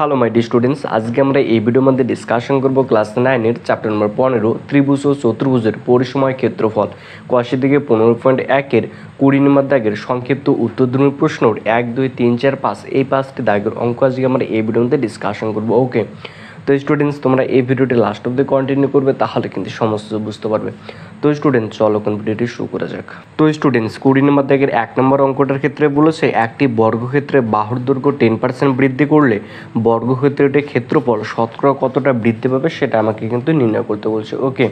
Hello my D students, আজকে আমরা এই ভিডিওর মধ্যে ডিসকাশন করব ক্লাস 9-এর চ্যাপ্টার নম্বর 15 ত্রিভুজ ও চতুর্ভুজের পরিসময় ক্ষেত্রফল কোয়াশি থেকে 15.1-এর 20 নম্বর দাগের সংক্ষিপ্ত উত্তরধর্মী প্রশ্নর 1, 2, 3, 4, 5 এই 5টি দাগের অঙ্ক আজকে আমরা এই ভিডিওর মধ্যে ডিসকাশন করবো। ওকে, তো স্টুডেন্টস তোমরা এই ভিডিওটি লাস্ট অব্দি কন্টিনিউ করবে, তাহলে কিন্তু সমস্ত বুঝতে পারবে। তো স্টুডেন্টস চলো ভিডিওটি শুরু করা যাক। তো স্টুডেন্টস 20 নম্বর দাগের 1 নম্বর অঙ্কটার ক্ষেত্রে বলেছে একটি বর্গক্ষেত্রে বাহুর দৈর্ঘ্য 10% বৃদ্ধি করলে বর্গক্ষেত্রটির ক্ষেত্রফল শতকরা কতটা বৃদ্ধি পাবে সেটা আমাকে কিন্তু নির্ণয় করতে বলছে। ওকে,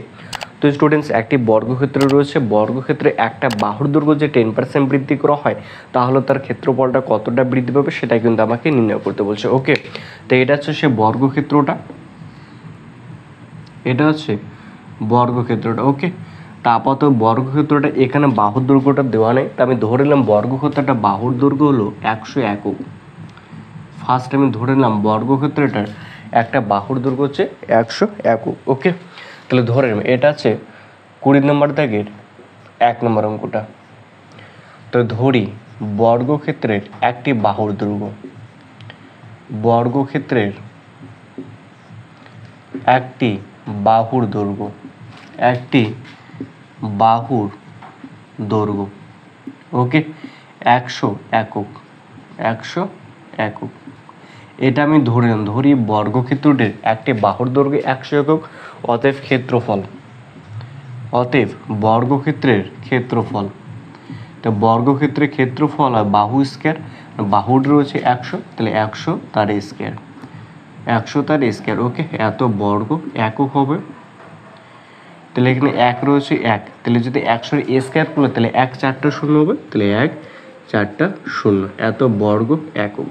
তো স্টুডেন্টস একটি বর্গক্ষেত্র রয়েছে, বর্গক্ষেত্রে একটা বাহুর দৈর্ঘ্য যে 10% বৃদ্ধি করা হয় তাহলে তার ক্ষেত্রফলটা কতটা বৃদ্ধি পাবে সেটা কিন্তু আমাকে নির্ণয় করতে বলছে। ওকে, তো এটা হচ্ছে সে বর্গক্ষেত্রটা, এটা হচ্ছে বর্গক্ষেত্রটা। ওকে, তা আপাতত বর্গক্ষেত্রটা এখানে বাহুর দৈর্ঘ্যটা দেওয়া নেই, তা আমি ধরে নিলাম বর্গক্ষেত্রটা বাহুর দৈর্ঘ্য হলো 100 একক। ফার্স্ট আমি ধরে নিলাম বর্গক্ষেত্রটার একটা বাহুর দৈর্ঘ্য হচ্ছে 100 একক। ওকে, তাহলে ধরে নিলাম এটা আছে 20 নম্বর দাগের 1 নম্বর অঙ্কটা। তো ধরি বর্গক্ষেত্রের একটি বাহুর দৈর্ঘ্য, বর্গক্ষেত্রের একটি বাহুর দৈর্ঘ্য, একটি বাহুর দৈর্ঘ্য ওকে 100 একক, 100 একক। এটা আমি ধরি বর্গক্ষেত্রটির একটি বাহুর দৈর্ঘ্য 100 একক, অতএব ক্ষেত্রফল, অতএব বর্গক্ষেত্রের ক্ষেত্রফল। তো বর্গক্ষেত্রের ক্ষেত্রফল হয় বাহু স্কয়ার, বাহুর রয়েছে 100, তাহলে 100 তার স্কয়ার, 100 তার স্কয়ার। ওকে, এত বর্গ একক হবে, তাহলে এখানে 1 রয়েছে 1, তাহলে যদি 100 স্কয়ার করলে তাহলে 1 4টা শূন্য হবে, তাহলে 1 4টা শূন্য, এত বর্গ একক।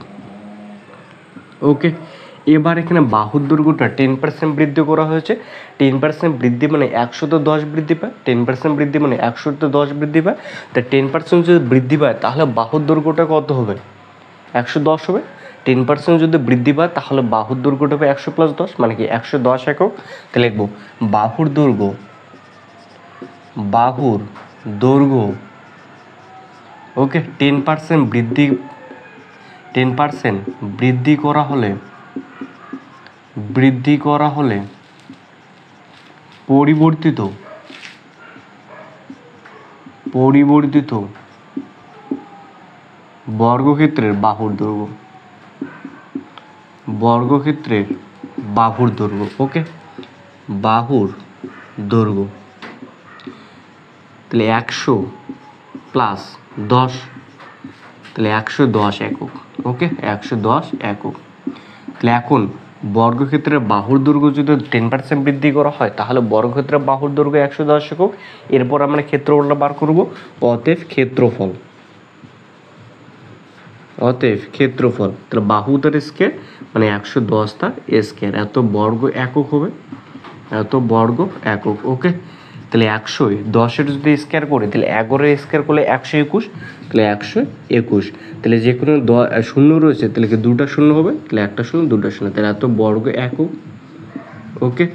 ওকে, এবার এখানে বাহুর দৈর্ঘ্যটা 10% বৃদ্ধি করা হয়েছে, 10% বৃদ্ধি মানে 100 তো 10 বৃদ্ধি পায়, 10% বৃদ্ধি মানে 100 তো 10 বৃদ্ধি পায়, তা 10% যদি বৃদ্ধি পায় তাহলে বাহুর দৈর্ঘ্যটা কত হবে? 110 হবে। 10% যদি বৃদ্ধি পায় তাহলে বাহুর দৈর্ঘ্যটা হবে 100 + 10 মানে কি 110 একক। তাহলে লিখবো বাহুর দৈর্ঘ্য, বাহুর দৈর্ঘ্য ওকে 10% বৃদ্ধি, 10% বৃদ্ধি করা হলে পরিবর্তিত বর্গক্ষেত্রের বাহুর দৈর্ঘ্য, বর্গক্ষেত্রের বাহুর দৈর্ঘ্য ওকে বাহুর দৈর্ঘ্য, তাহলে 100 + 10, তাহলে 110 একক। ওকে, 110 একক। তাহলে এখন বর্গক্ষেত্রের বাহুর দৈর্ঘ্য যদি 10% বৃদ্ধি করা হয় তাহলে বর্গক্ষেত্রের বাহুর দৈর্ঘ্য 110 একক। এরপর আমরা ক্ষেত্রফলটা বার করব, অতএব ক্ষেত্রফল, অতএব ক্ষেত্রফল, তাহলে বাহু তার স্কয়ার মানে 110 তার স্কয়ার, এত বর্গ একক হবে, এত বর্গ একক। ওকে, তাহলে 110-এর যদি স্কয়ার করি তাহলে 11-এর স্কয়ার করলে 121, তাহলে 121, তাহলে যে কোনো শূন্য রয়েছে তাহলে কি দুটা শূন্য হবে, তাহলে একটা শূন্য দুটা শূন্য, তাহলে এত বর্গ একক। ওকে,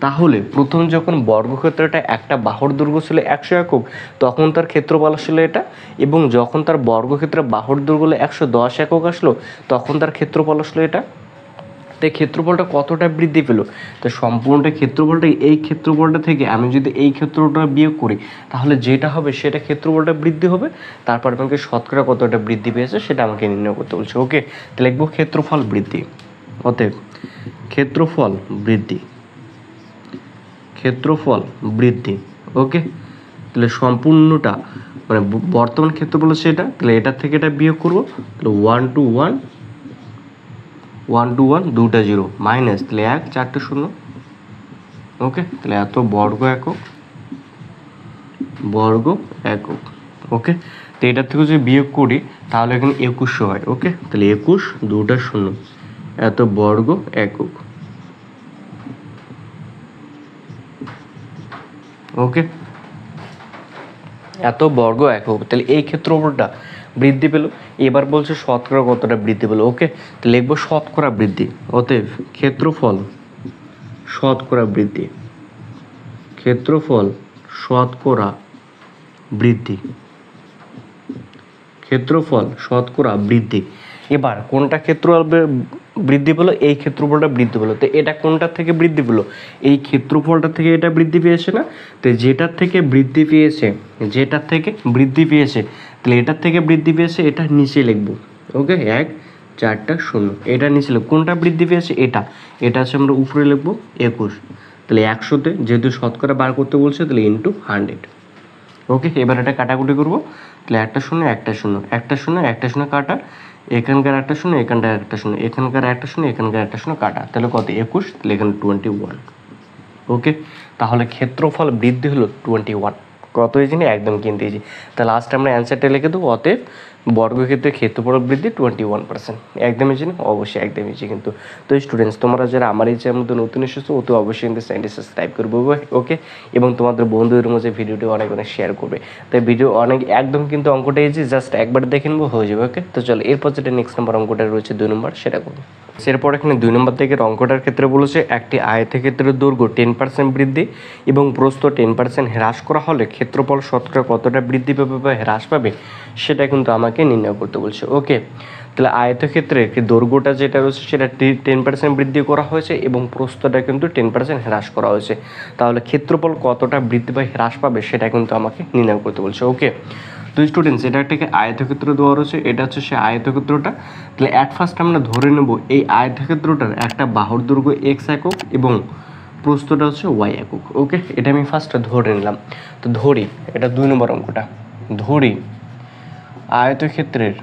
তাহলে প্রথম যখন বর্গক্ষেত্রটা একটা বাহুর দৈর্ঘ্য ছিল 100 একক তখন তার ক্ষেত্রফল আসলে এটা, এবং যখন তার বর্গক্ষেত্রে বাহুর দৈর্ঘ্য 110 একক আসলো তখন তার ক্ষেত্রফল আসলো এটা। তাই ক্ষেত্রফলটা কতটা বৃদ্ধি পেল? তো সম্পূর্ণটা ক্ষেত্রফলটা, এই ক্ষেত্রফলটা থেকে আমি যদি এই ক্ষেত্রফলটা বিয়োগ করি তাহলে যেটা হবে সেটা ক্ষেত্রফলটা বৃদ্ধি হবে, তারপর আমাকে শতকরা কতটা বৃদ্ধি পেয়েছে সেটা আমাকে নির্ণয় করতে বলছে। ওকে, তাহলে লিখবো ক্ষেত্রফল বৃদ্ধি, অতএব ক্ষেত্রফল বৃদ্ধি, ক্ষেত্রফল বৃদ্ধি। ওকে, তাহলে সম্পূর্ণটা মানে বর্তমান ক্ষেত্রফল হচ্ছে এটা, তাহলে এটার থেকে এটা বিয়োগ করবো, তাহলে 1 to 1, 1 to 1 দুটা 0 মাইনাস, তাহলে 1 4টে শূন্য। ওকে, তাহলে এত বর্গ একক, বর্গ একক। ওকে, তো এটার থেকে যদি বিয়োগ করি তাহলে এখানে 2100 হয়। ওকে, তাহলে 21 দুটা শূন্য, এত বর্গ একক। ওকে, এত বর্গ একক, তাহলে এই ক্ষেত্রফলটা বৃদ্ধি পেল। এবার বলছে শতকরা কতটা বৃদ্ধি পেল। ওকে, তাহলে লিখবো শতকরা বৃদ্ধি, অতএব ক্ষেত্রফল শতকরা বৃদ্ধি, ক্ষেত্রফল শতকরা বৃদ্ধি, ক্ষেত্রফল শতকরা বৃদ্ধি। এবার কোনটা ক্ষেত্র বৃদ্ধি পেলো, এই ক্ষেত্রফলটা বৃদ্ধি পেলো। তো এটা কোনটার থেকে বৃদ্ধি পেলো? এই ক্ষেত্রফলটা থেকে এটা বৃদ্ধি পেয়েছে না? তো যেটার থেকে বৃদ্ধি পেয়েছে, যেটার থেকে বৃদ্ধি পেয়েছে, তাহলে এটার থেকে বৃদ্ধি পেয়েছে, এটা নিচে লিখবো। ওকে, 1 4টা 0, এটা নিচে লিখবো। কোনটা বৃদ্ধি পেয়েছে? এটা। এটা আছে আমরা উপরে লিখবো 21। তাহলে 100তে যেহেতু শতকরা বার করতে বলছে, তাহলে ইন্টু 100। ওকে, এবার এটা কাটাকুটি করবো। তাহলে 1টা 0 1টা 0, 1টা 0 1টা 0 কাটা, এখানকার 1টা 0 এখানকার 1টা 0, এখানকার 1টা 0 এখানকার 1টা 0 কাটা, তাহলে কত? 21। তাহলে এখানে 21। ওকে, তাহলে ক্ষেত্রফল বৃদ্ধি হলো 21। কত ইজি না? একদম কিন্তু ইজি। তাহলে লাস্টে আমরা অ্যান্সারটা লিখে দেবো, অতএব বর্গক্ষেত্রের ক্ষেত্রফল বৃদ্ধি 21%। একদম ইজি না? অবশ্যই একদম ইজি কিন্তু। তো স্টুডেন্টস, তোমরা যারা আমার এই চ্যানেল মধ্যে নতুন এসেছো, অতি অবশ্যই কিন্তু চ্যানেলটি সাবস্ক্রাইব করবে। ওকে, এবং তোমাদের বন্ধুদের মধ্যে ভিডিওটি অনেক অনেক শেয়ার করবে। তাই ভিডিও অনেক একদম কিন্তু অঙ্কটা ইজি, জাস্ট একবার দেখে নেবো, হয়ে যাবে। ওকে, তো চলো এরপর যেটা নেক্সট নাম্বার অঙ্কটা রয়েছে 2 নম্বর, সেটা করবো। এরপর এখানে 2 নম্বর থেকে অঙ্কটার ক্ষেত্রে বলেছে একটি আয়তক্ষেত্রের দৈর্ঘ্য 10% বৃদ্ধি এবং প্রস্থ 10% হ্রাস করা হলে ক্ষেত্রফল শতকরা কতটা বৃদ্ধি পাবে বা হ্রাস পাবে, সেটা কিন্তু আমাকে নির্ণয় করতে বলছে। ওকে, তাহলে আয়তক্ষেত্রের দৈর্ঘ্যটা যেটা রয়েছে সেটা 10% বৃদ্ধি করা হয়েছে এবং প্রস্থটা কিন্তু 10% হ্রাস করা হয়েছে। তাহলে ক্ষেত্রফল কতটা বৃদ্ধি বা হ্রাস পাবে সেটা কিন্তু আমাকে নির্ণয় করতে বলছে। ওকে, তো স্টুডেন্টস, এটা একটা আয়তক্ষেত্র দেওয়া রয়েছে, এটা হচ্ছে সে আয়তক্ষেত্রটা। তাহলে অ্যাট ফার্স্ট আমরা ধরে নেব এই আয়তক্ষেত্রটার একটা বাহুর দৈর্ঘ্য x একক এবং প্রস্থটা হচ্ছে y একক। ওকে, এটা আমি ফার্স্ট ধরে নিলাম। তো ধরি, এটা 2 নম্বর অঙ্কটা, ধরি আয়তক্ষেত্রের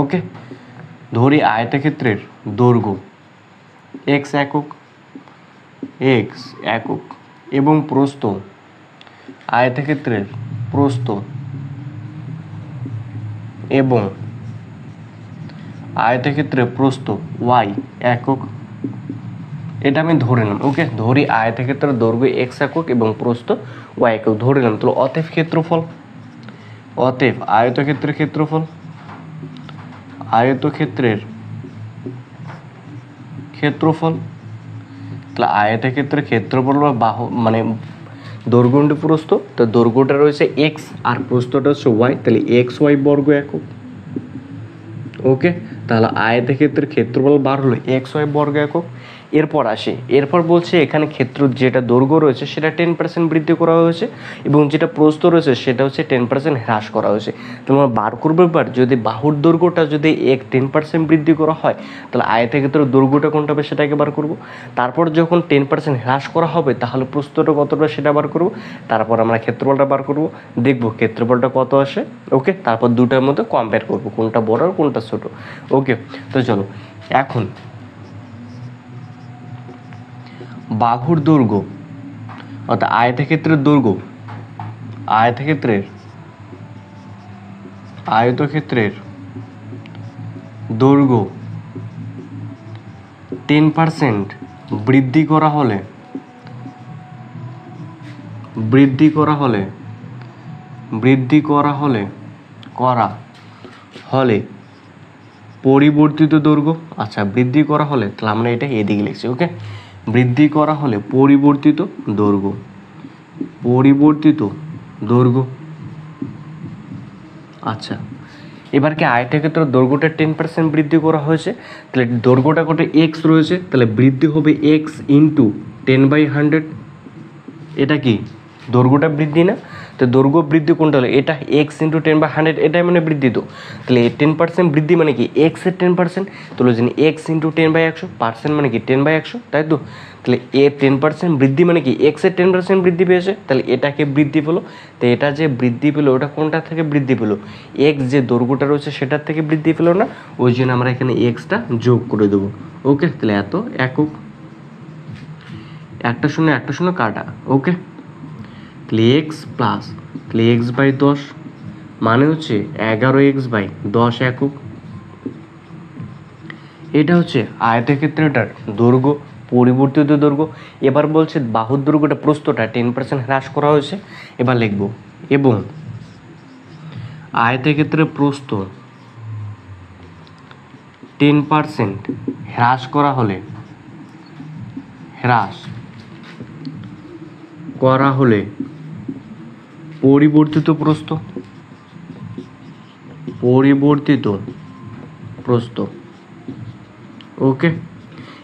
ওকে, ধরি আয়তক্ষেত্রের দৈর্ঘ্য x একক এবং প্রস্থ, আয়তক্ষেত্রের প্রস্থ এবং আয়তক্ষেত্রের প্রস্থ y একক, এটা আমি ধরে নিলাম। ওকে, ধরি আয়তক্ষেত্রের দৈর্ঘ্য x একক এবং প্রস্থ y একক ধরে নিলাম। তাহলে অতএব ক্ষেত্রফল, অতএব আয়তক্ষেত্রের ক্ষেত্রফল, আয়তক্ষেত্রের ক্ষেত্রফল, তাহলে আয়তক্ষেত্রের ক্ষেত্রফল বা বাহু মানে দৈর্ঘ্য ইন্টু প্রস্থ, তো দৈর্ঘ্যটা রয়েছে x আর প্রস্থটা হচ্ছে y, তাহলে xy বর্গ একক। ওকে, তাহলে আয়তক্ষেত্রের ক্ষেত্রফল বার হলো xy বর্গ একক। এরপর বলছে এখানে ক্ষেত্র যেটা দৈর্ঘ্য রয়েছে সেটা 10% বৃদ্ধি করা হয়েছে এবং যেটা প্রস্থ রয়েছে সেটা হচ্ছে 10% হ্রাস করা হয়েছে। তোমরা বার করবে এবার, যদি বাহুর দৈর্ঘ্যটা যদি 10% বৃদ্ধি করা হয়, তাহলে আয়তক্ষেত্রের দৈর্ঘ্যটা কোনটা হবে সেটাকে বার করব। তারপর যখন 10% হ্রাস করা হবে, তাহলে প্রস্থটা কতটা সেটা বার করব। তারপর আমরা ক্ষেত্রফলটা বার করব, দেখব ক্ষেত্রফলটা কত আসে। ওকে, তারপর দুটার মধ্যে কম্পেয়ার করব কোনটা বড় আর কোনটা ছোট। ওকে, তো চলো এখন বাহুর দৈর্ঘ্য অর্থাৎ আয়তক্ষেত্রের দৈর্ঘ্য, আয়তক্ষেত্রের দৈর্ঘ্য 10% বৃদ্ধি করা হলে পরিবর্তিত দৈর্ঘ্য, আচ্ছা বৃদ্ধি করা হলে, তাহলে আমরা এটা এদিকে লিখছি। ওকে, বৃদ্ধি করা হলে পরিবর্তিত দৈর্ঘ্য। আচ্ছা, এবার কি আয়তক্ষেত্রের দৈর্ঘ্যটা 10% বৃদ্ধি করা হয়েছে, তাহলে দৈর্ঘ্যটা কত x রয়েছে, তাহলে বৃদ্ধি হবে x ইন্টু 10/100। এটা কি দৈর্ঘ্যটা বৃদ্ধি না? তো দৈর্ঘ্য বৃদ্ধি কোনটা হলো? এটা x ইন্টু 10/100, এটাই মানে বৃদ্ধি। তো তাহলে 10% বৃদ্ধি মানে কি x এর 10%, তাহলে জানি x ইন্টু 10/100, পার্সেন্ট মানে কি 10/100, তাই তো? তাহলে এর 10% বৃদ্ধি মানে কি x এর 10% বৃদ্ধি পেয়েছে, তাহলে এটাকে বৃদ্ধি পেলো। তো এটা যে বৃদ্ধি পেলো ওটা কোনটা থেকে বৃদ্ধি পেলো? x যে দৈর্ঘ্যটা রয়েছে সেটার থেকে বৃদ্ধি পেলো না, ওই জন্য আমরা এখানে xটা যোগ করে দেবো। ওকে, তাহলে এত একক, 1টা 0 1টা 0 কাটা। ওকে, তাহলে x প্লাস, তাহলে x/10 মানে হচ্ছে 11x/10 একক। এটা হচ্ছে আয়তক্ষেত্রটার দৈর্ঘ্য, পরিবর্তিত দৈর্ঘ্য। এবার বলছে বাহুর দৈর্ঘ্যটা, প্রস্থটা 10% হ্রাস করা হয়েছে। এবার লিখব এবং আয়তক্ষেত্রের প্রস্থ 10% হ্রাস করা হলে পরিবর্তিত প্রস্থ পরিবর্তিত প্রস্থ। ওকে,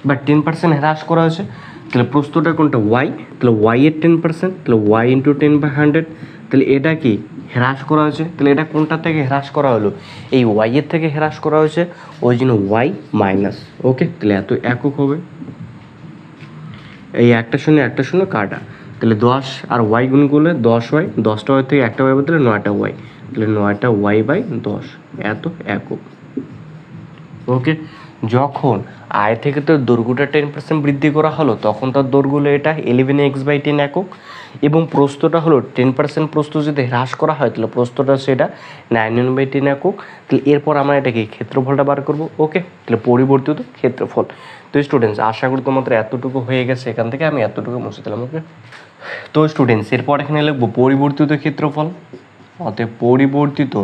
এবার 10% হ্রাস করা হয়েছে, তাহলে প্রস্থটা কোনটা ওয়াই, তাহলে ওয়াই এর 10%, তাহলে ওয়াই ইন্টু 10/100, তাহলে এটা কি হ্রাস করা হয়েছে, তাহলে এটা কোনটা থেকে হ্রাস করা হলো, এই ওয়াই এর থেকে হ্রাস করা হয়েছে, ওই জন্য ওয়াই মাইনাস। ওকে, তাহলে এত একক হবে, এই একটা শূন্য কাটা, তাহলে 10 আর ওয়াই গুণ করলে 10 ওয়াই, 10টা ওয়াই থেকে একটা ওয়াই বদলে 9টা ওয়াই, তাহলে 9টা ওয়াই বাই 10 এত একক। ওকে, যখন আয়তক্ষেত্রের দৈর্ঘ্যটা 10% বৃদ্ধি করা হলো তখন তার দৈর্ঘ্য হলো এটা 11x/10 একক, এবং প্রস্থটা হলো 10% প্রস্থ যদি হ্রাস করা হয় তাহলে প্রস্থটা সেটা 9n/10 একক। তাহলে এরপর আমরা এটাকে ক্ষেত্রফলটা বার করব। ওকে, তাহলে পরিবর্তিত ক্ষেত্রফল। তো স্টুডেন্টস, আশা করি তোমাদের এতটুকু হয়ে গেছে, এখান থেকে আমি এতটুকু মুছে দিলাম। ওকে, তো স্টুডেন্টস এরপর এখানে লিখবো পরিবর্তিত ক্ষেত্রফল, অতএব পরিবর্তিত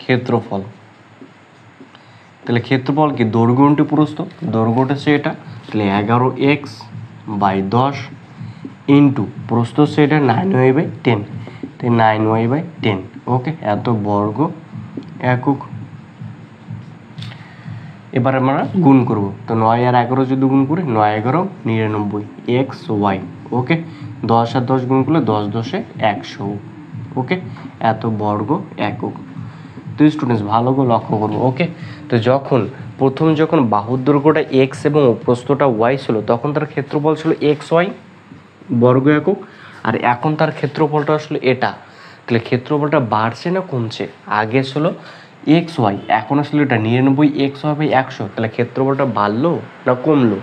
ক্ষেত্রফল। তাহলে ক্ষেত্রফল কি, দৈর্ঘ্য ইন্টু প্রস্থ, দৈর্ঘ্যটা হচ্ছে এটা, তাহলে 11x/10 ইন্টু প্রস্থ হচ্ছে এটা 9y/10, তাই 9y/10। ওকে, এত বর্গ একক। এবার আমরা গুণ করব, তো 9 আর 11 যদি গুণ করি, 9 11 99 xy। ওকে, 10 আর 10 গুণ করলে 10 10 100। ওকে, এত বর্গ একক। তো স্টুডেন্টস ভালো করে লক্ষ্য করবো। ওকে, তো যখন বাহুর দৈর্ঘ্যটা এক্স এবং প্রস্থটা ওয়াই ছিল তখন তার ক্ষেত্রফল ছিল এক্স ওয়াই বর্গ একক, আর এখন তার ক্ষেত্রফলটা আসলে এটা, তাহলে ক্ষেত্রফলটা বাড়ছে না কমছে, আগে ছিল এক্স ওয়াই, এখন আসলে এটা 99xy/100, তাহলে ক্ষেত্রফলটা বাড়লো না কমলো,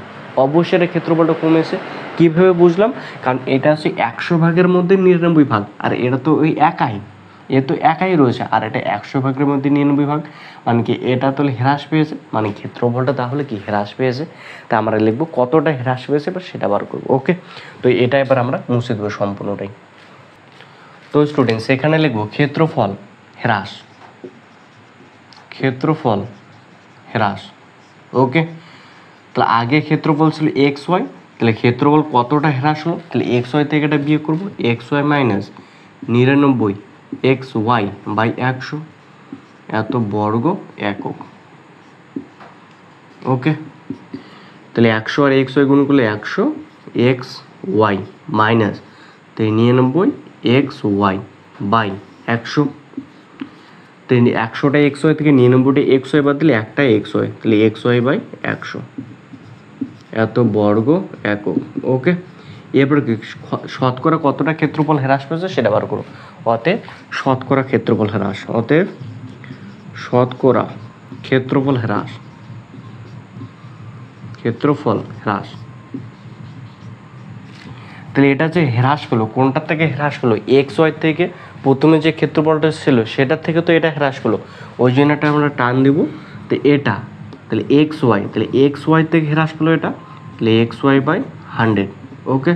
অবশ্যই এটা ক্ষেত্রফলটা কমেছে। কীভাবে বুঝলাম, কারণ এটা হচ্ছে 100 ভাগের মধ্যে 99 ভাগ, আর এটা তো ওই একাই, এ তো একাই রয়েছে, আর এটা 100 ভাগের মধ্যে 99 ভাগ, মানে কি এটা তাহলে হ্রাস পেয়েছে, মানে ক্ষেত্রফলটা তাহলে কি হ্রাস পেয়েছে। তা আমরা লিখবো কতটা হ্রাস পেয়েছে এবার সেটা বার করবো। ওকে, তো এটা এবার আমরা মুছে দেবো সম্পূর্ণটাই। তো স্টুডেন্টস এখানে লিখবো ক্ষেত্রফল হ্রাস, ক্ষেত্রফল হ্রাস। ওকে, তাহলে আগে ক্ষেত্রফল ছিল এক্স ওয়াই, তাহলে ক্ষেত্রফল কতটা হ্রাস হলো, তাহলে এক্স ওয়াই থেকে এটা বিয়োগ করবো, এক্স ওয়াই মাইনাস 99xy/100 এত বর্গ একক। ওকে, তাহলে 100 আর এক্স ওয়াই গুণ করলে 100 এক্স ওয়াই মাইনাস 99xy/100, তো 100টা এক্স ওয়াই থেকে 99টা এক্স ওয়াই বাদ দিলে একটা এক্স ওয়াই, তাহলে xy/100 এত বর্গ একক। ওকে, এরপর কি শতকরা কতটা ক্ষেত্রফল হ্রাস পেয়েছে সেটা বার করো, অতএব শতকরা ক্ষেত্রফল হ্রাস, অতএব শতকরা ক্ষেত্রফল হ্রাস, ক্ষেত্রফল হ্রাস। তাহলে এটা যে হ্রাস পেলো কোনটার থেকে হ্রাস পেলো, এক্স ওয়াই থেকে, প্রথমে যে ক্ষেত্রফলটা ছিল সেটার থেকে তো এটা হ্রাস পেলো, ওই জন্য এটা আমরা টান দেব, তো এটা তাহলে এক্স ওয়াই, তাহলে এক্স ওয়াই থেকে হ্রাস পেলো এটা, তাহলে xy/100। ওকে,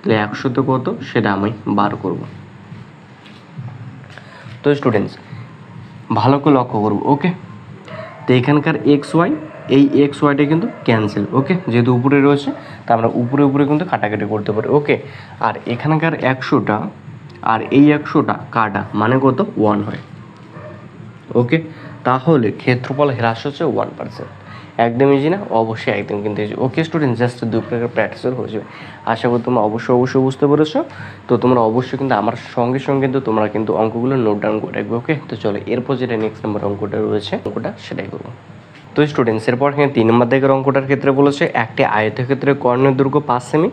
তাহলে 100তে কত সেটা আমি বার করব। তো স্টুডেন্টস ভালো করে লক্ষ্য করবো। ওকে, তো এখানকার এক্স ওয়াই, এই এক্স ওয়াইটা কিন্তু ক্যান্সেল। ওকে, যেহেতু উপরে রয়েছে তা আমরা উপরে কিন্তু কাটাকাটি করতে পারি। ওকে, আর এখানকার 100টা আর এই 100টা কাটা মানে কত 1 হয়। ওকে, তাহলে ক্ষেত্রফল হ্রাস হচ্ছে 1%। একদম ইজি না, অবশ্যই একদম কিন্তু ইজি। ওকে স্টুডেন্ট, জাস্ট 2 প্রকার প্র্যাকটিস হয়ে যাবে। আশা করি তোমরা অবশ্যই বুঝতে পেরেছো। তো তোমরা অবশ্যই কিন্তু আমার সঙ্গে কিন্তু তোমরা কিন্তু অঙ্কগুলো নোট ডাউন করে রাখবে। ওকে, তো চলো এরপর যেটা নেক্সট নাম্বার অঙ্কটা রয়েছে অঙ্কটা সেটাই করবো। তো স্টুডেন্টস এরপর এখানে 3 নম্বর দিকের অঙ্কটার ক্ষেত্রে বলেছে একটি আয়তক্ষেত্রের কর্ণের দৈর্ঘ্য 5 সেমি,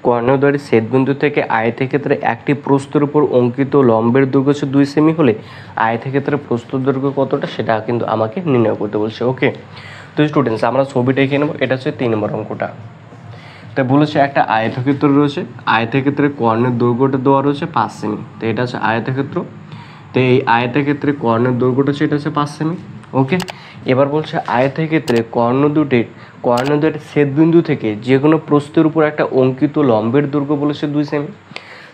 কর্ণের দৈর্ঘ্যের ছেদবিন্দু থেকে আয়তক্ষেত্রে একটি প্রস্থের উপর অঙ্কিত লম্বের দৈর্ঘ্য হচ্ছে 2 সেমি হলে আয়তক্ষেত্রের প্রস্থ দৈর্ঘ্য কতটা সেটা কিন্তু আমাকে নির্ণয় করতে বলছে। ওকে, তো স্টুডেন্টস আমরা ছবিটা এঁকে নেবো, এটা হচ্ছে 3 নম্বর অঙ্কটা। তো বলেছে একটা আয়তক্ষেত্র রয়েছে, আয়তক্ষেত্রের কর্ণের দৈর্ঘ্যটা দেওয়া রয়েছে 5 সেমি, তো এটা হচ্ছে আয়তক্ষেত্র, তো এই আয়তক্ষেত্রে কর্ণের দৈর্ঘ্যটা হচ্ছে এটা হচ্ছে 5 সেমি। ওকে, এবার বলছে আয়তক্ষেত্রে কর্ণ দুটির ছেদবিন্দু থেকে যে কোনো প্রস্থের উপর একটা অঙ্কিত লম্বের দৈর্ঘ্য বলেছে 2 সেমি।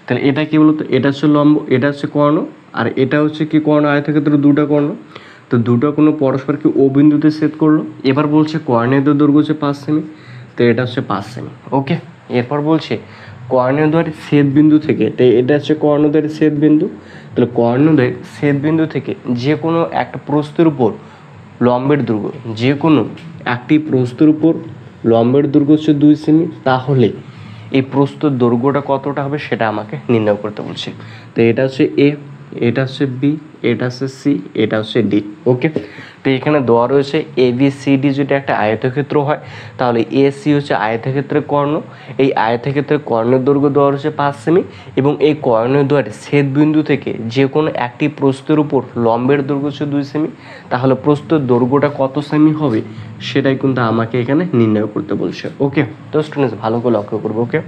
তাহলে এটা কি বলতো, এটা হচ্ছে লম্ব, এটা হচ্ছে কর্ণ, আর এটা হচ্ছে কি কর্ণ, আয়তক্ষেত্রে দুটো কর্ণ, তো দুটো কোনো পরস্পরকে ও বিন্দুতে ছেদ করলো। এবার বলছে কর্ণের দৈর্ঘ্য হচ্ছে 5 সেমি, তো এটা হচ্ছে 5 সেমি। ওকে, এরপর বলছে কর্ণদ্বয়ের ছেদ বিন্দু থেকে, তো এটা হচ্ছে কর্ণদ্বয়ের ছেদ বিন্দু, তাহলে কর্ণদ্বয়ের ছেদবিন্দু থেকে যে কোনো একটা প্রস্থের উপর লম্বের দৈর্ঘ্য, যে কোনো একটি প্রস্থের উপর লম্বের দৈর্ঘ্য হচ্ছে 2 সেমি, তাহলে এই প্রস্থের দৈর্ঘ্যটা কতটা হবে সেটা আমাকে নির্ণয় করতে বলছে। তো এটা হচ্ছে এ, এটা হচ্ছে বি, এটা হচ্ছে সি, এটা হচ্ছে ডি। ওকে, তো এখানে দেওয়া রয়েছে এ বি সি ডি যদি একটা আয়তক্ষেত্র হয় তাহলে এ সি হচ্ছে আয়তক্ষেত্রের কর্ণ, এই আয়তক্ষেত্রের কর্ণের দৈর্ঘ্য দেওয়া রয়েছে 5 সেমি, এবং এই কর্ণের দ্বয়ের ছেদবিন্দু থেকে যে কোনো একটি প্রস্থের উপর লম্বের দৈর্ঘ্য হচ্ছে 2 সেমি, তাহলে প্রস্থের দৈর্ঘ্যটা কত সেমি হবে সেটাই কিন্তু আমাকে এখানে নির্ণয় করতে বলছে। ওকে, তো স্টুডেন্টস ভালো করে লক্ষ্য করবো। ওকে,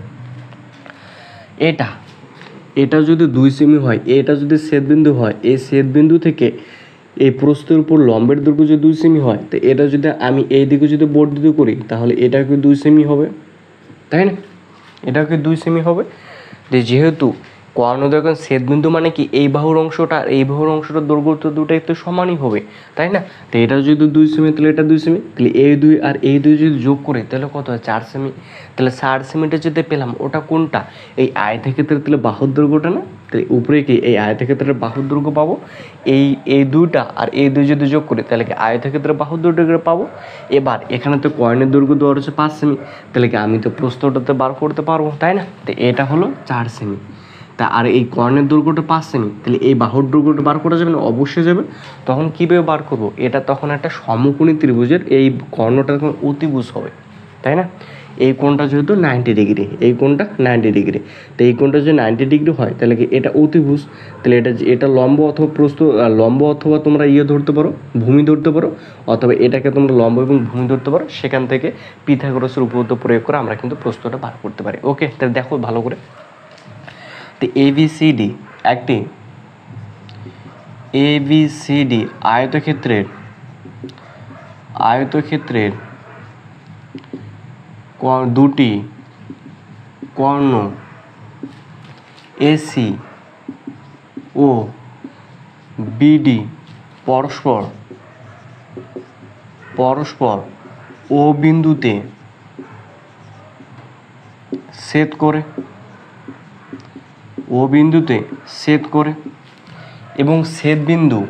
এটা যদি 2 সেমি হয়, এটা যদি ছেদবিন্দু হয়, এই ছেদবিন্দু থেকে এই প্রস্থের উপর লম্বের দৈর্ঘ্য যদি 2 সেমি হয়, তো এটা যদি আমি এই দিকে যদি বর্ধিত করি তাহলে এটা কি 2 সেমি হবে, তাই না? এটা কি 2 সেমি হবে। যেহেতু কর্ণদ্বয় এখন ছেদবিন্দু মানে কি এই বাহুর অংশটা আর এই বাহুর অংশটার দৈর্ঘ্য তো দুটাই তো সমানই হবে, তাই না? তো এটা যদি 2 সেমি তাহলে এটা 2 সেমি, তাহলে এই 2 আর এই 2 যদি যোগ করে তাহলে কত হয় 4 সেমি। তাহলে 4 সেমিটা যদি পেলাম ওটা কোনটা, এই আয়তক্ষেত্রের তাহলে বাহুর দৈর্ঘ্যটা না, তাহলে উপরে কি এই আয়তক্ষেত্রের বাহুর দৈর্ঘ্য পাবো, এই দুইটা আর এই 2 যদি যোগ করি তাহলে কি আয়তক্ষেত্রের বাহুর দৈর্ঘ্য পাবো। এবার এখানে তো কর্ণের দৈর্ঘ্য দেওয়া হচ্ছে 5 সেমি, তাহলে কি আমি তো প্রস্থটাতে বার করতে পারবো, তাই না? তো এটা হলো 4 সেমি। তা আর এই কর্ণের দৈর্ঘ্যটা 5 সেমি, তাহলে এই বাহুর দৈর্ঘ্যটা বার করা যাবে না, অবশ্যই যাবে। তখন কীভাবে বার করবো, এটা তখন একটা সমকোণী ত্রিভুজের এই কর্ণটা তখন অতিভুজ হবে, তাই না? এই কোণটা যেহেতু 90 ডিগ্রি, এই কোণটা 90 ডিগ্রি, তো এই কোণটা যদি 90 ডিগ্রি হয় তাহলে কি এটা অতিভুজ, তাহলে এটা লম্ব অথবা প্রস্থ, লম্ব অথবা তোমরা ধরতে পারো, ভূমি ধরতে পারো, অথবা এটাকে তোমরা লম্ব এবং ভূমি ধরতে পারো, সেখান থেকে পিথাগোরাসের উপপাদ্য প্রয়োগ করে আমরা কিন্তু প্রস্থটা বার করতে পারি। ওকে, তাহলে দেখো ভালো করে, তো ABCD একটি ABCD আয়তক্ষেত্রের দুটি কর্ণ AC ও BD পরস্পর ও বিন্দুতে ছেদ করে এবং ছেদবিন্দু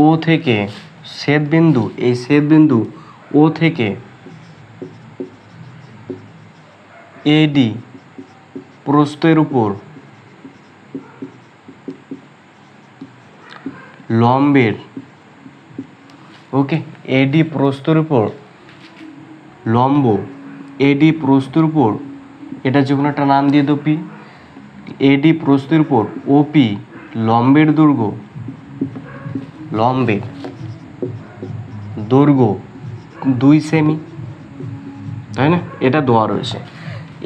ও থেকে AD প্রস্থের উপর লম্বের, ওকে, AD প্রস্থের উপর লম্ব, AD প্রস্থের উপর, এটা যে কোনো একটা নাম দিয়ে দাও P, AD প্রস্থের উপর OP লম্বের দৈর্ঘ্য 2 সেমি, তাই না? এটা দেওয়া রয়েছে।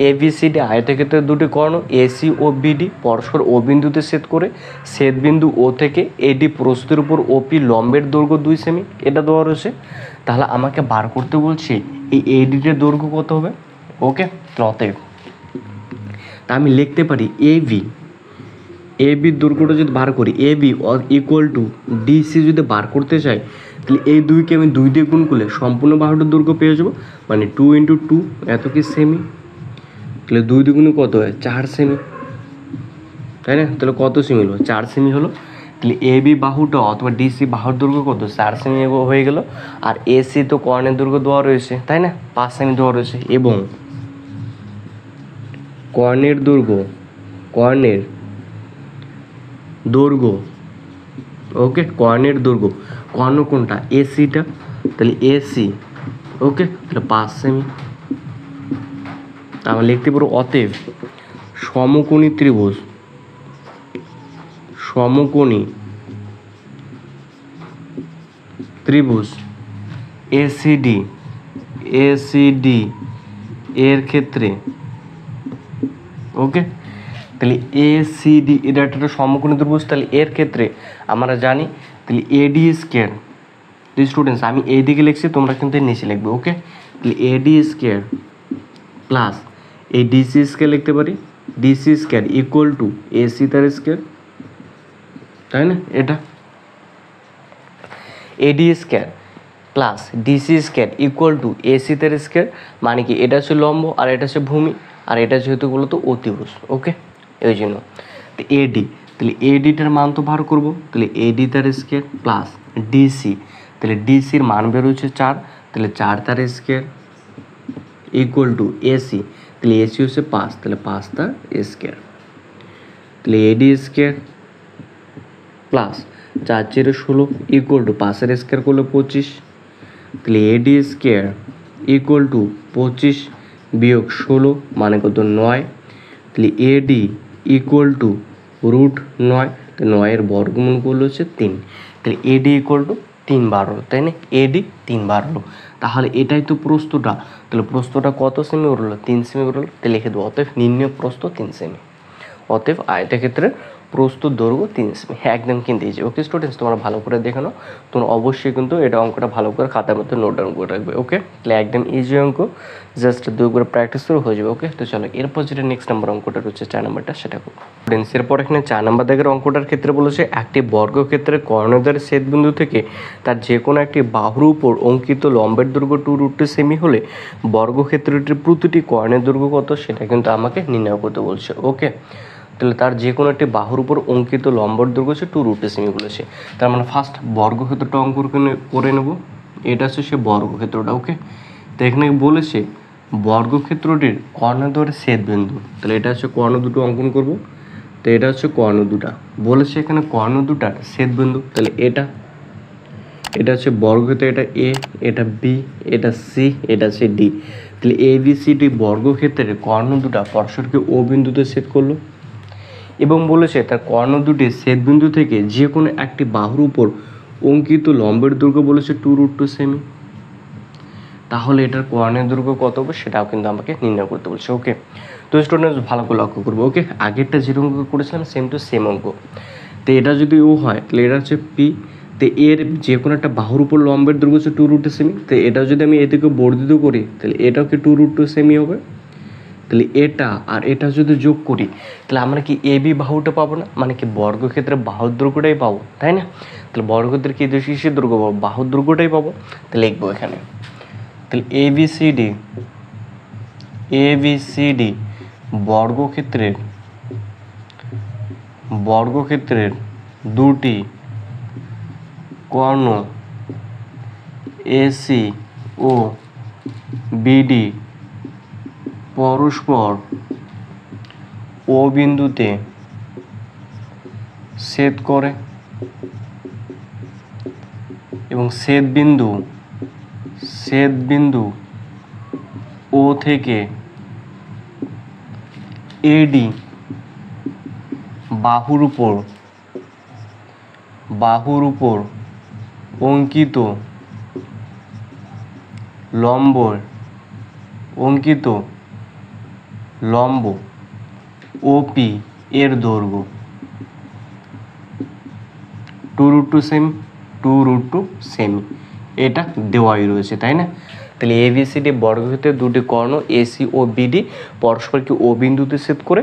ABCD আয়তক্ষেত্রের দুটি কর্ণ AC ও BD পরস্পর ও বিন্দুতে ছেদ করে ছেদবিন্দু ও থেকে AD প্রস্থের উপর OP লম্বের দৈর্ঘ্য 2 সেমি, এটা দেওয়া রয়েছে। তাহলে আমাকে বার করতে বলছি এই AD-র দৈর্ঘ্য কত হবে। ওকে, অতএব তা আমি লিখতে পারি ABর দৈর্ঘ্যটা যদি বার করি, AB ইকুয়াল টু DC যদি বার করতে চাই তাহলে এই 2কে আমি 2 দিয়ে গুণ করলে সম্পূর্ণ বাহুটার দৈর্ঘ্য পেয়ে যাবো, মানে 2 × 2 এত কি সেমি, তাহলে 2 দ্বিগুণে কত হয় 4 সেমি, তাই না? তাহলে কত সেমি হলো 4 সেমি হলো। তাহলে AB বাহুটা অথবা DC বাহুর দৈর্ঘ্য কত 4 সেমি হয়ে গেল। আর AC তো কর্ণের দৈর্ঘ্য দেওয়া রয়েছে, তাই না, 5 সেমি দেওয়া রয়েছে, এবং কর্ণের দৈর্ঘ্য, ওকে, কর্ণের দৈর্ঘ্য, কর্ণ কোনটা ACটা, তাহলে AC, ওকে, তাহলে 5 সেমি। আমরা লিখতে পারো অতএব সমকোণী ত্রিভুজ ACD এর ক্ষেত্রে, ওকে, তাহলে ACD এটা একটা সমকোণী ত্রিভুজ, তাহলে এর ক্ষেত্রে আমরা জানি তাহলে AD স্কয়ার, স্টুডেন্টস আমি এই দিকে লিখছি, তোমরা কিন্তু নিচে লিখবে। ওকে, তাহলে AD স্কয়ার প্লাস এই DC স্কয়ার লিখতে পারি, DC square equal to AC তার স্কয়ার, তাই না? এটা AD square plus DC square equal to AC তার স্কয়ার, মানে কি এটা হচ্ছে লম্ব আর এটা হচ্ছে ভূমি, আর এটা যেহেতু বলতো অতিভুজ, ওকে, এই জন্য। তো এডি, তাহলে এডিটার মান তো বার করবো, তাহলে এডি তার স্কোয়ার প্লাস ডিসি, তাহলে ডিসির মান বেরোচ্ছে 4, তাহলে 4 তার স্কোয়ার ইকুয়াল টু এসি, তাহলে এসি হচ্ছে 5, তাহলে 5 তার স্কোয়ার, তাহলে এডি স্কোয়ার প্লাস 4 4 16 ইকুয়াল টু 5 এর স্কোয়ার করলে 25, তাহলে এডি স্কোয়ার ইকুয়াল টু 25 বিয়োগ 16 মানে কত 9, তাহলে এডি ইকুয়াল টু রুট 9, তো 9 এর বর্গমূল করলে হচ্ছে 3, তাহলে এডি ইকুয়াল টু 3 বার হলো, তাই না, এডি 3 বার হলো। তাহলে এটাই তো প্রস্থটা, তাহলে প্রস্থটা কত সেমি বেরোলো, 3 সেমি বেরোলো, তাহলে লিখে দেবো অতএব নির্ণয় প্রস্থ 3 সেমি, অতএব আয়তক্ষেত্রে প্রস্থ দৈর্ঘ্য 3 সেমি, একদম কিন্তু এই যে। ওকে স্টুডেন্টস, তোমরা ভালো করে দেখে নাও, তোমরা অবশ্যই কিন্তু এটা অঙ্কটা ভালো করে খাতার মধ্যে নোট ডাউন করে রাখবে। ওকে, তাহলে একদম ইজি অঙ্ক, জাস্ট 2 করে প্র্যাকটিস করে হয়ে যাবে। ওকে, তো চলো এরপর যেটা নেক্সট নাম্বার অঙ্কটা রয়েছে 4 নাম্বারটা, সেটা করবো স্টুডেন্টস। এরপর এখানে 4 নাম্বার দাগের অঙ্কটার ক্ষেত্রে বলেছে একটি বর্গক্ষেত্রের কর্ণদ্বয়ের ছেদবিন্দু থেকে তার যে কোনো একটি বাহুর উপর অঙ্কিত লম্বের দৈর্ঘ্য 2√2 সেমি হলে বর্গক্ষেত্রটির প্রতিটি কর্ণের দৈর্ঘ্য কত সেটা কিন্তু আমাকে নির্ণয় করতে বলছে। ওকে, তাহলে তার যে কোনো একটি বাহুর উপর অঙ্কিত লম্বর দৈর্ঘ্য হচ্ছে 2√2 সেমি বলেছে। তার মানে ফার্স্ট বর্গক্ষেত্রটা অঙ্ক করে নেব, এটা হচ্ছে সে বর্গক্ষেত্রটা। ওকে, তো এখানে বলেছে বর্গক্ষেত্রটির কর্ণদ্বয়ের ছেদবিন্দু, তাহলে এটা হচ্ছে কর্ণ দুটো অঙ্কন করব, তো এটা হচ্ছে কর্ণ দুটা বলেছে, এখানে কর্ণ দুটার ছেদবিন্দু, তাহলে এটা হচ্ছে বর্গক্ষেত্র, এটা এ, এটা বি, এটা সি, এটা হচ্ছে ডি, তাহলে এ বি সি ডি বর্গক্ষেত্রের কর্ণ দুটা পরস্পরকে ও বিন্দুতে ছেদ করলো এবং বলেছে তার কর্ণ দুটি ছেদবিন্দু থেকে যে কোনো একটি বাহুর উপর অঙ্কিত লম্বের দৈর্ঘ্য বলেছে 2√2 সেমি। তাহলে এটার কর্ণের দৈর্ঘ্য কত হবে সেটাও কিন্তু আমাকে নির্ণয় করতে বলছে। ওকে, তো স্টুডেন্টস ভালো করে লক্ষ্য করবো। ওকে, আগেরটা যেরকম করেছিলাম সেম টু সেম অঙ্ক, তো এটা যদি ও হয় তাহলে এটা হচ্ছে পি, তো এর যে কোনো একটা বাহুর উপর লম্বের দৈর্ঘ্য হচ্ছে 2√2 সেমি, তো এটা যদি আমি এদিকে বর্ধিত করি তাহলে এটাও কি 2√2 সেমি হবে, তাহলে এটা আর এটা যদি যোগ করি তাহলে আমরা কি এ বি বাহুটা পাবো না, মানে কি বর্গক্ষেত্রে বাহুর দৈর্ঘ্যটাই পাবো, তাই না, তাহলে বর্গক্ষেত্রে কি কিসের দৈর্ঘ্য পাবো, বাহুর দৈর্ঘ্যটাই পাবো, তাহলে লিখবো এখানে, তাহলে এ বি সি ডি বর্গক্ষেত্রের দুটি কর্ণ এসি ও বিডি পরস্পর ও বিন্দুতে ছেদ করে এবং ছেদবিন্দু ও থেকে এডি বাহুর উপর অঙ্কিত লম্ব ওপি এর দৈর্ঘ্য 2√2 সেমি, এটা দেওয়াই রয়েছে, তাই না। তাহলে এবিসিডি বর্গক্ষেত্রের দুটি কর্ণ এসি ও বিডি পরস্পরকে ও বিন্দুতে ছেদ করে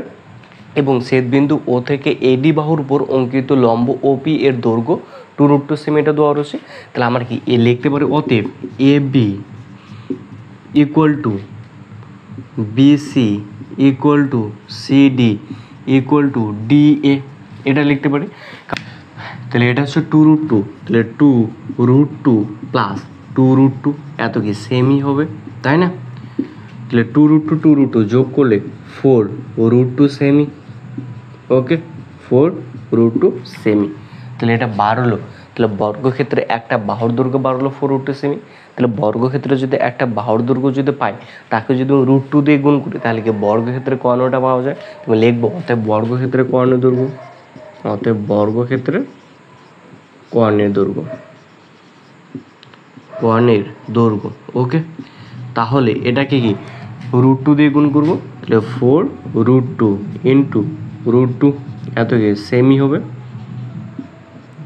এবং ছেদবিন্দু ও থেকে এডি বাহুর উপর অঙ্কিত লম্ব ওপি এর দৈর্ঘ্য 2√2 সেমি, এটা দেওয়া রয়েছে। তাহলে আমরা কি এ লিখতে পারি, অতএব A B equal to BC equal to CD equal to DA, এটা লিখতে পারি। তাহলে এটা হচ্ছে 2√2, তাহলে 2√2 প্লাস 2√2 এত কি সেমি হবে, তাই না, তাহলে 2√2 যোগ করলে 4√2 সেমি। ওকে, 4√2 সেমি, তাহলে এটা বার হলো, তাহলে বর্গক্ষেত্রে একটা বাহুর দৈর্ঘ্য বার হলো 4√2 সেমি, তাহলে বর্গক্ষেত্রে যদি একটা বাহুর দৈর্ঘ্য যদি পাই তাকে যদি √2 দিয়ে গুণ করি তাহলে কি বর্গক্ষেত্রে কর্ণটা পাওয়া যায়, তুমি লিখবো অতএব বর্গক্ষেত্রে কর্ণের দৈর্ঘ্য, অতএব বর্গক্ষেত্রে কর্ণের দৈর্ঘ্য। ওকে, তাহলে এটাকে কি √2 দিয়ে গুণ করবো, তাহলে 4√2 ইন্টু √2 এত কি সেমি হবে।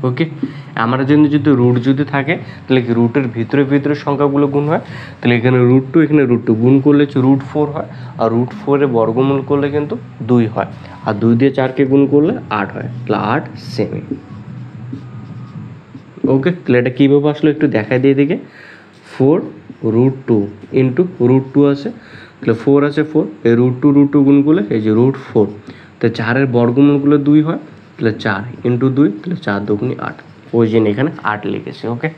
ওকে, আমার জন্য যদি রুট যদি থাকে তাহলে কি রুটের ভিতরে সংখ্যাগুলো গুণ হয়, তাহলে এখানে √2 এখানে √2 গুণ করলে হচ্ছে √4 হয়, আর √4-এর বর্গমূল করলে কিন্তু 2 হয়, আর 2 দিয়ে 4কে গুণ করলে 8 হয়, তাহলে 8 সেমি। ওকে, তাহলে এটা কীভাবে আসলে একটু দেখাই দিয়ে দিকে, 4√2 ইন্টু √2 আছে, তাহলে 4 আছে 4, এই √2 গুণ করলে এই যে √4, তো 4-এর বর্গমূলগুলো 2 হয়, তাহলে 4 × 2, তাহলে 4 × 2 = 8, ওই জন্য এখানে 8 লিখেছি। ওকে,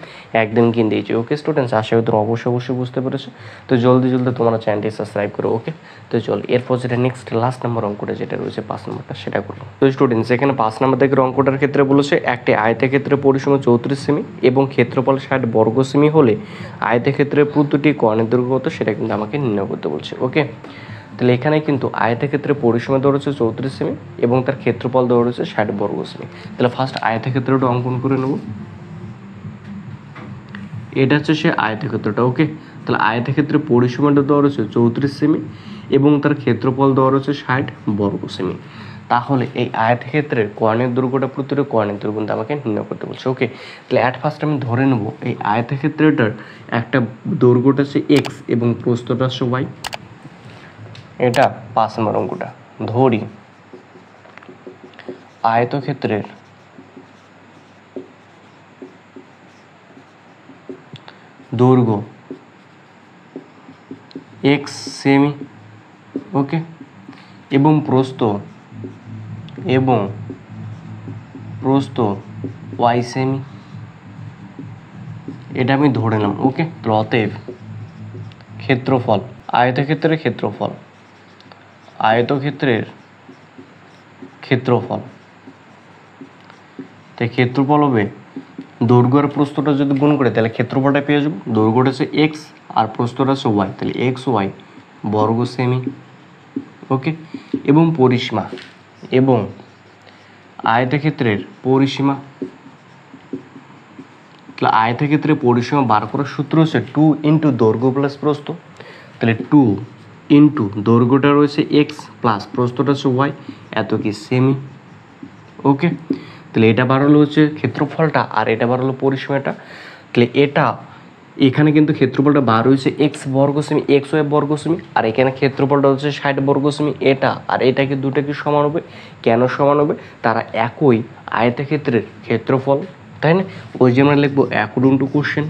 একদম কিনে দিয়েছি। ওকে স্টুডেন্টস, আশা করি তোমরা অবশ্যই বুঝতে পেরেছো। তো জলদি তোমরা চ্যানেলটি সাবস্ক্রাইব করো। ওকে, তো চল এরপর যেটা নেক্সট লাস্ট নাম্বার অঙ্কটা যেটা রয়েছে 5 নম্বরটা, সেটা করবো। তো স্টুডেন্টস, এখানে 5 নম্বর থেকে অঙ্কটার ক্ষেত্রে বলেছে একটি আয়তক্ষেত্রের পরিসীমা 34 সেমি এবং ক্ষেত্রফল 60 বর্গ সেমি হলে আয়তক্ষেত্রের প্রতিটি কোণের দৈর্ঘ্য কত সেটা কিন্তু আমাকে নির্ণয় করতে বলছে। ওকে, তাহলে এখানে কিন্তু আয়তক্ষেত্রের পরিসীমা দেওয়া রয়েছে 34 সেমি এবং তার ক্ষেত্রফল দেওয়া রয়েছে 60 বর্গ সেমি। তাহলে ফার্স্ট আয়তক্ষেত্রটা অঙ্কন করে নেব। এটা হচ্ছে সে আয়তক্ষেত্রটা। ওকে, তাহলে আয়তক্ষেত্রের পরিসীমাটা দেওয়া রয়েছে 34 সেমি এবং তার ক্ষেত্রফল দেওয়া রয়েছে 60 বর্গ সেমি। তাহলে এই আয়তক্ষেত্রের কোণের দৈর্ঘ্যটা প্রতিটি কোণের দৈর্ঘ্য কিন্তু আমাকে নির্ণয় করতে বলছে। ওকে, তাহলে অ্যাট ফার্স্ট আমি ধরে নেব এই আয়তক্ষেত্রটার একটা দৈর্ঘ্যটা হচ্ছে x এবং প্রস্থটা হচ্ছে y। এটা 5 নম্বর অঙ্কটা। ধরি আয়তক্ষেত্রের দৈর্ঘ্য x সেমি, ওকে, এবং প্রস্থ y সেমি, এটা আমি ধরে নিলাম। ওকে, তো অতএব ক্ষেত্রফল, আয়তক্ষেত্রের ক্ষেত্রফল তাই ক্ষেত্রফল হবে দৈর্ঘ্য আর প্রস্থটা যদি গুণ করে তাহলে ক্ষেত্রফলটা পেয়ে যাবো। দৈর্ঘ্যটা হচ্ছে x আর প্রস্থটা হচ্ছে y, তাহলে xy বর্গ সেমি। ওকে, এবং পরিসীমা এবং আয়তক্ষেত্রের পরিসীমা, তাহলে আয়তক্ষেত্রের পরিসীমা বার করার সূত্র হচ্ছে 2 × দৈর্ঘ্য প্লাস প্রস্থ। তাহলে 2 × দৈর্ঘ্যটা রয়েছে x প্লাস প্রস্থটা হচ্ছে y, এত কি সেমি। ওকে, তাহলে এটা বার হলো হচ্ছে ক্ষেত্রফলটা আর এটা বার হলো পরিসীমাটা। তাহলে এটা এখানে কিন্তু ক্ষেত্রফলটা বার হয়েছে এক্স বর্গ সেমি, এক্স ওয়াই বর্গ সেমি, আর এখানে ক্ষেত্রফলটা হচ্ছে 60 বর্গ সেমি। এটা আর এটা কি দুটো কি সমান হবে? কেন সমান হবে? তারা একই আয়তক্ষেত্রের ক্ষেত্রফল, তাই না? ওই যে আমরা লিখবো অ্যাকর্ডিং টু কোশ্চেন।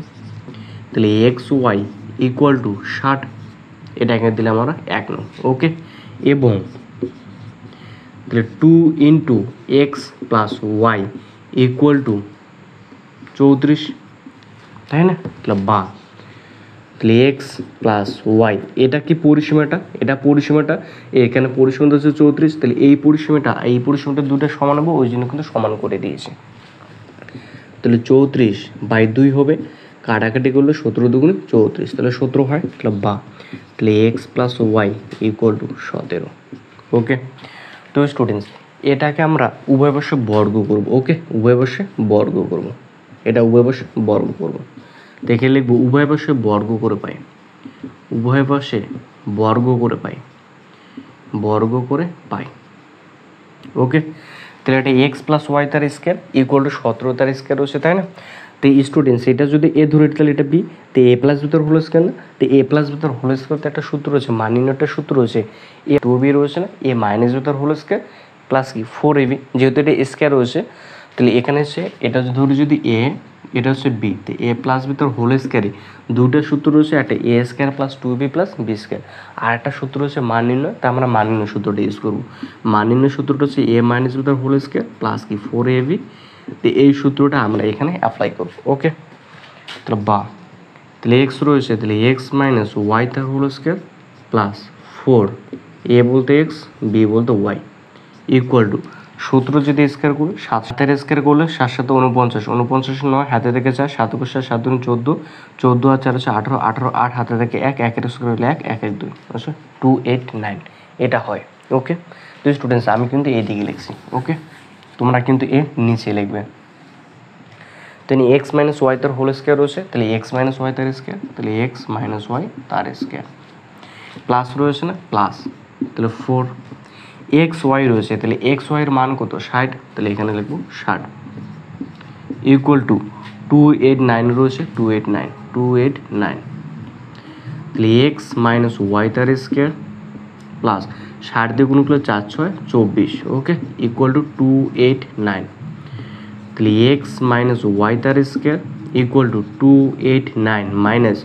তাহলে এক্স ওয়াই ইকুয়াল টু 60, এটা এখানে দিলে আমরা 1 নং। ওকে, এবং তাহলে 2 × x plus y equal to 34, তাই না? তাহলে এক্স প্লাস ওয়াই, এটা কি পরিসীমাটা? এটা পরিসীমাটা, এখানে পরিসীমাটা হচ্ছে 34, তাহলে এই পরিসীমাটা দুটো সমান হবে, ওই জন্য কিন্তু সমান করে দিয়েছে। তাহলে 34/2 হবে, কাটাকাটি করলে 17 × 2 = 34, তাহলে 17 হয়। তাহলে x plus y equal to 17। Okay, তো স্টুডেন্টস, এটাকে আমরা উভয় পাশে বর্গ করব। ওকে, উভয় পাশে বর্গ করব, এটা উভয় পাশে বর্গ করব। দেখে লিখবো উভয় পাশে বর্গ করে পাই, উভয় পাশে বর্গ করে পাই। ওকে, তাহলে এটা এক্স প্লাস ওয়াই তার স্কোয়ার ইকুয়াল টু 17 তার স্কোয়ার হচ্ছে, তাই না? তো স্টুডেন্টস, এটা যদি এ ধরে তাহলে এটা বি, তো এ প্লাস ভিতর হোল স্কোয়ার না, তো এ প্লাস ভিতর হোল স্কোয়ার তো একটা সূত্র রয়েছে, একটা সূত্র রয়েছে, এ 2b রয়েছে না, এ মাইনাস ভিতর হোল স্কোয়ার প্লাস কি 4ab, যেহেতু এটা স্কোয়ার রয়েছে, তাহলে এখানে হচ্ছে এটা ধরি যদি এ, এটা হচ্ছে বি, তো এ প্লাস ভিতর হোল স্কোয়ারে দুটো সূত্র রয়েছে, একটা A square plus 2b plus B square, আর একটা সূত্র হচ্ছে মান নির্ণয়, তা আমরা মান নির্ণয় সূত্রটা ইউজ করবো। মান নির্ণয় সূত্রটা হচ্ছে এ মাইনাস ভিতর হোল স্কোয়ার প্লাস কি 4ab, তো এই সূত্রটা আমরা এখানে অ্যাপ্লাই করব। ওকে, তাহলে এক্স রয়েছে, তাহলে এক্স মাইনাস ওয়াই তার হোল স্কোয়ার প্লাস 4, এ বলতে এক্স, বি বলতে ওয়াই, ইকুয়াল টু সূত্র যদি স্কোয়ার করি 7 স্কোয়ার করলে 7 7 49, 49 9 হাতে থেকে 4, 7 × 7 7 × 14, 14 আর 4 হচ্ছে 18, 18 8 হাতে থেকে 1, 1 স্কোয়ার হলে 1, 1 1 2, আচ্ছা 289 এটা হয়। ওকে, তো স্টুডেন্টস, আমি কিন্তু এই দিকে লিখছি। ওকে, তোমরা কিন্তু এ নিচে লিখবে। তাহলে এক্স মাইনাস ওয়াই তার হোল স্কোয়ার রয়েছে, তাহলে এক্স মাইনাস ওয়াই তার স্কোয়ার, তাহলে এক্স মাইনাস ওয়াই তার স্কোয়ার, প্লাস রয়েছে না প্লাস, তাহলে 4 এক্স ওয়াই রয়েছে, তাহলে এক্স ওয়াইয়ের মান কত? 60, তাহলে এখানে লিখবো 60 ইকুয়াল টু 289 রয়েছে, 289, তাহলে এক্স মাইনাস ওয়াই তার স্কোয়ার প্লাস 60 দিয়ে গুণ করলে 4 6 24, ওকে, ইকুয়াল টু 289, তাহলে এক্স মাইনাস ওয়াই তার স্কোয়ার ইকুয়াল টু 289 মাইনাস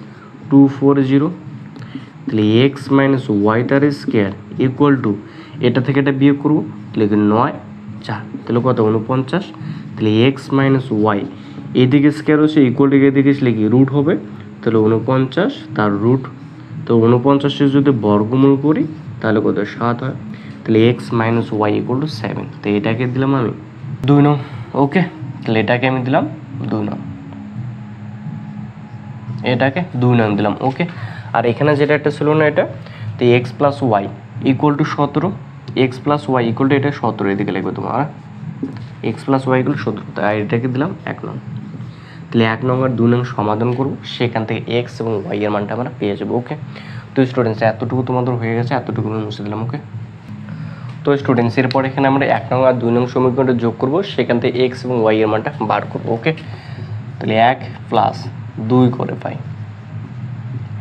240, তাহলে x minus waiter square equal to এটা থেকে এটা বিয়োগ করবো, তাহলে 9 4, তাহলে কত 49। তাহলে এক্স মাইনাস ওয়াই এইদিকে স্কোয়ার হচ্ছে ইকুয়াল টু এদিকে আসলে কি রুট হবে, তাহলে 49 তার রুট। তো 49 যদি বর্গমূল করি তাহলে কত 7 হয়। তাহলে x minus y equal to 7। তো এটাকে দিলাম আমি 2 নং। ওকে, তাহলে এটাকে আমি দিলাম 2 নং, এটাকে 2 নং দিলাম। ওকে, আর এখানে যেটা একটা ছিল না এটা, তো x plus y equal to 17, x plus y equal to এটা 17 এদিকে লাগবে তোমার, এক্স প্লাস ওয়াই ইকুয়াল 17। তাই এটাকে দিলাম 1 নং। তাহলে 1 নং আর 2 নং সমাধান করবো, সেখান থেকে এক্স এবং ওয়াই এর মানটা আমরা পেয়ে যাবো। ওকে, তো স্টুডেন্টস এতটুকু তোমাদের হয়ে গেছে, এতটুকু আমি মুছে দিলাম। ওকে, তো স্টুডেন্টস এরপর এখানে আমরা 1 নং আর 2 নং সমীকরণটা যোগ করবো, সেখান থেকে এক্স এবং ওয়াই এর মানটা বার করবো। ওকে, তাহলে 1 প্লাস 2 করে পাই।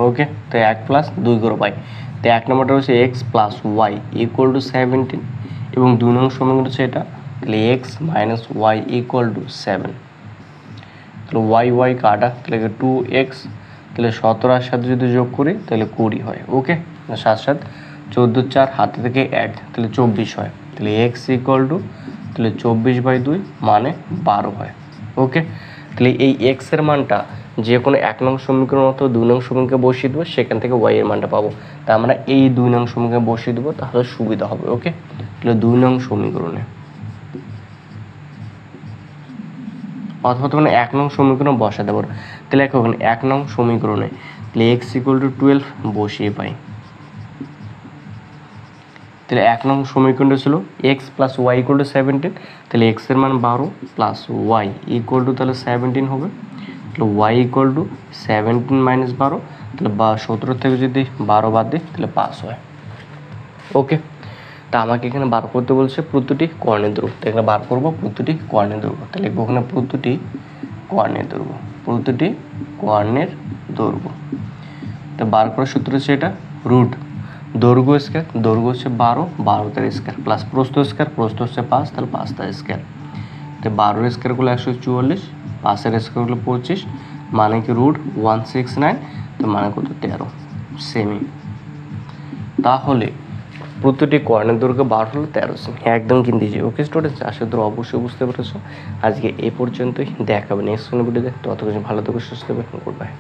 ওকে, তো 1 প্লাস 2 করে পাই। তো 1 নম্বরটা হচ্ছে x plus y equal to 17, এবং 2 নং সমীকরণ হচ্ছে এটা, তাহলে x minus y equal to 7। তাহলে ওয়াই ওয়াই কাটা, তাহলে 2x, তাহলে 17 আর সাথে যদি যোগ করি তাহলে 20 হয়। ওকে, 7 7 14 4 হাতে থেকে 1, তাহলে 24 হয়। তাহলে এক্স ইকুয়াল টু, তাহলে 24/2 মানে 12 হয়। ওকে, তাহলে এই এক্স এর মানটা যে কোনো 1 নং সমীকরণ অথবা 2 নং সমীকরণে বসিয়ে দেবো, সেখান থেকে ওয়াই এর মানটা পাবো। তা আমরা এই 2 নং সমীকরণে বসিয়ে দেবো, তাহলে সুবিধা হবে। ওকে, তাহলে 2 নং সমীকরণে অথবা তখন 1 নং সমীকরণ বসাতে পারো। তাহলে এখন 1 নং সমীকরণে তাহলে এক্স ইকুয়াল টু 12 বসিয়ে পাই। তাহলে 1 নং সমীকরণটা ছিল x plus y equal to 17, তাহলে এক্স এর মান 12 প্লাস ওয়াই ইকুয়াল টু তাহলে 17 হবে। তাহলে ওয়াই ইকুয়াল টু 17 মাইনাস 12, তাহলে 17 থেকে যদি 12 বাদ দিই তাহলে 5 হয়। ওকে, তা আমাকে এখানে বার করতে বলছে প্রতিটি কর্ণের দৈর্ঘ্য। তো এখানে বার করবো প্রতিটি কর্ণের দৈর্ঘ্য। তাহলে লিখবো ওখানে প্রতিটি কর্ণের দৈর্ঘ্য, প্রতিটি কর্ণের দৈর্ঘ্য। তো বার করার সূত্র হচ্ছে এটা, রুট দৈর্ঘ্য স্কয়ার, দৈর্ঘ্য হচ্ছে 12, 12 তার স্কয়ার, প্লাস প্রস্থ স্কয়ার, প্রস্থ হচ্ছে 5, তাহলে 5 তার স্কয়ার। তো 12 স্কয়ার করলে 144, 5 এর স্কয়ার করলে 25, মানে কি রুট 169, তো মানে কত 13 সেমি। তাহলে প্রতিটি কর্ণের দৈর্ঘ্য 12 হলো 13 সেমি, একদম কিন্তু ইজি। ওকে স্টুডেন্টস, আশা করি অবশ্যই বুঝতে পেরেছো। আজকে এই পর্যন্তই, দেখাবে নেক্সট কোনো ভিডিওতে। ততক্ষণ ভালো থেকো, সুস্থ থাকবে, গুড বাই।